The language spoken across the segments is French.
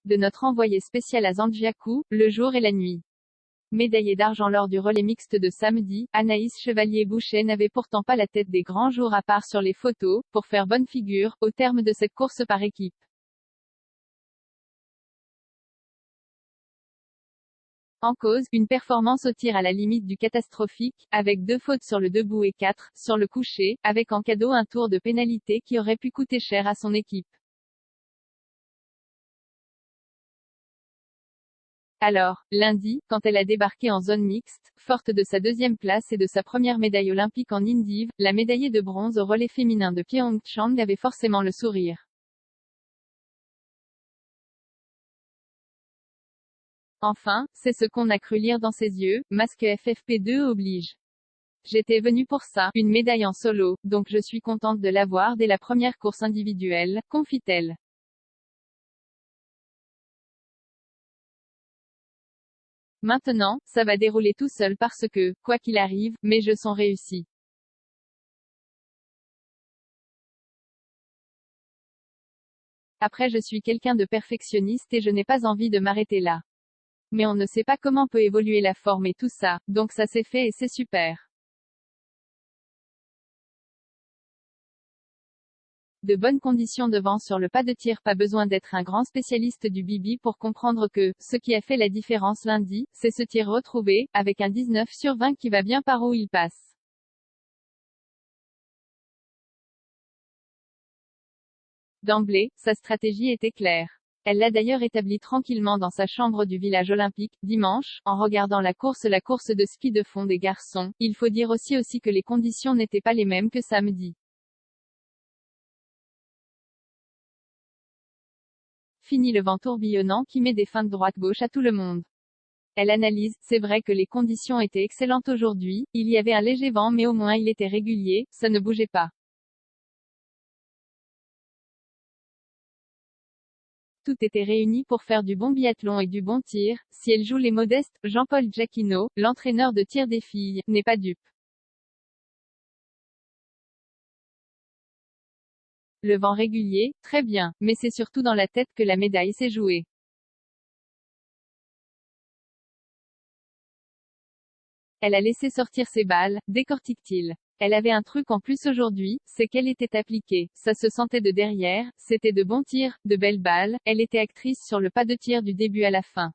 de notre envoyé spécial à Zandjiakou, le jour et la nuit. Médaillée d'argent lors du relais mixte de samedi, Anaïs Chevalier-Boucher n'avait pourtant pas la tête des grands jours à part sur les photos, pour faire bonne figure, au terme de cette course par équipe. En cause, une performance au tir à la limite du catastrophique, avec 2 fautes sur le debout et 4, sur le couché, avec en cadeau un tour de pénalité qui aurait pu coûter cher à son équipe. Alors, lundi, quand elle a débarqué en zone mixte, forte de sa 2e place et de sa première médaille olympique en indiv, la médaillée de bronze au relais féminin de Pyeongchang avait forcément le sourire. Enfin, c'est ce qu'on a cru lire dans ses yeux, masque FFP2 oblige. J'étais venue pour ça, une médaille en solo, donc je suis contente de l'avoir dès la première course individuelle, confie-t-elle. Maintenant, ça va dérouler tout seul parce que, quoi qu'il arrive, mes jeux sont réussis. Après je suis quelqu'un de perfectionniste et je n'ai pas envie de m'arrêter là. Mais on ne sait pas comment peut évoluer la forme et tout ça, donc ça s'est fait et c'est super. De bonnes conditions devant sur le pas de tir, pas besoin d'être un grand spécialiste du bibi pour comprendre que, ce qui a fait la différence lundi, c'est ce tir retrouvé, avec un 19 sur 20 qui va bien par où il passe. D'emblée, sa stratégie était claire. Elle l'a d'ailleurs établie tranquillement dans sa chambre du village olympique, dimanche, en regardant la course de ski de fond des garçons. Il faut dire aussi que les conditions n'étaient pas les mêmes que samedi. Fini le vent tourbillonnant qui met des feintes droite-gauche à tout le monde. Elle analyse, c'est vrai que les conditions étaient excellentes aujourd'hui, il y avait un léger vent mais au moins il était régulier, ça ne bougeait pas. Tout était réuni pour faire du bon biathlon et du bon tir. Si elle joue les modestes, Jean-Paul Giacchino, l'entraîneur de tir des filles, n'est pas dupe. Le vent régulier, très bien, mais c'est surtout dans la tête que la médaille s'est jouée. Elle a laissé sortir ses balles, décortique-t-il. Elle avait un truc en plus aujourd'hui, c'est qu'elle était appliquée, ça se sentait de derrière, c'était de bons tirs, de belles balles, elle était actrice sur le pas de tir du début à la fin.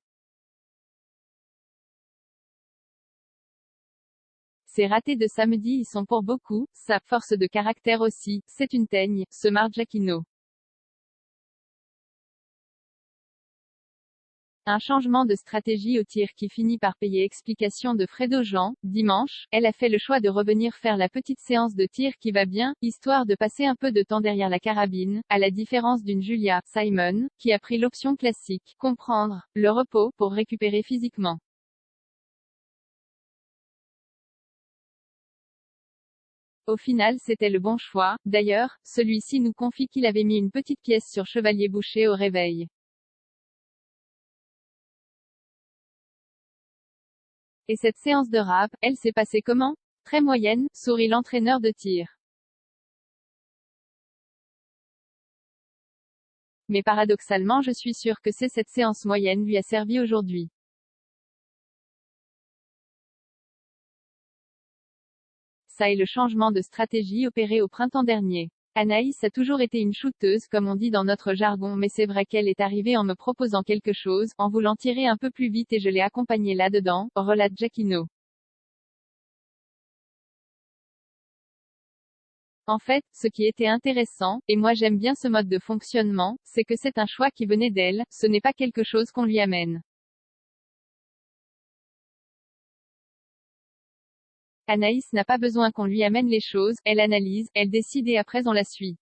Ces ratés de samedi y sont pour beaucoup, sa force de caractère aussi, c'est une teigne, se marre Giacchino. Un changement de stratégie au tir qui finit par payer. Explication de Fredo Jean, dimanche, elle a fait le choix de revenir faire la petite séance de tir qui va bien, histoire de passer un peu de temps derrière la carabine, à la différence d'une Julia Simon, qui a pris l'option classique, comprendre, le repos, pour récupérer physiquement. Au final c'était le bon choix, d'ailleurs, celui-ci nous confie qu'il avait mis une petite pièce sur Chevalier-Boucher au réveil. Et cette séance de rap, elle s'est passée comment? Très moyenne, sourit l'entraîneur de tir. Mais paradoxalement je suis sûr que c'est cette séance moyenne lui a servi aujourd'hui. Ça est le changement de stratégie opéré au printemps dernier. Anaïs a toujours été une shooteuse comme on dit dans notre jargon mais c'est vrai qu'elle est arrivée en me proposant quelque chose, en voulant tirer un peu plus vite et je l'ai accompagnée là-dedans, relate Giacchino. En fait, ce qui était intéressant, et moi j'aime bien ce mode de fonctionnement, c'est que c'est un choix qui venait d'elle, ce n'est pas quelque chose qu'on lui amène. Anaïs n'a pas besoin qu'on lui amène les choses, elle analyse, elle décide et après on la suit.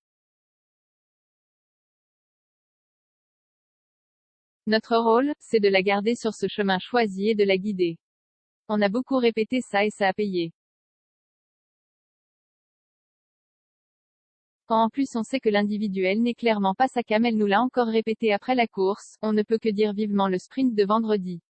Notre rôle, c'est de la garder sur ce chemin choisi et de la guider. On a beaucoup répété ça et ça a payé. Quand en plus on sait que l'individuel n'est clairement pas sa came, elle nous l'a encore répété après la course, on ne peut que dire vivement le sprint de vendredi.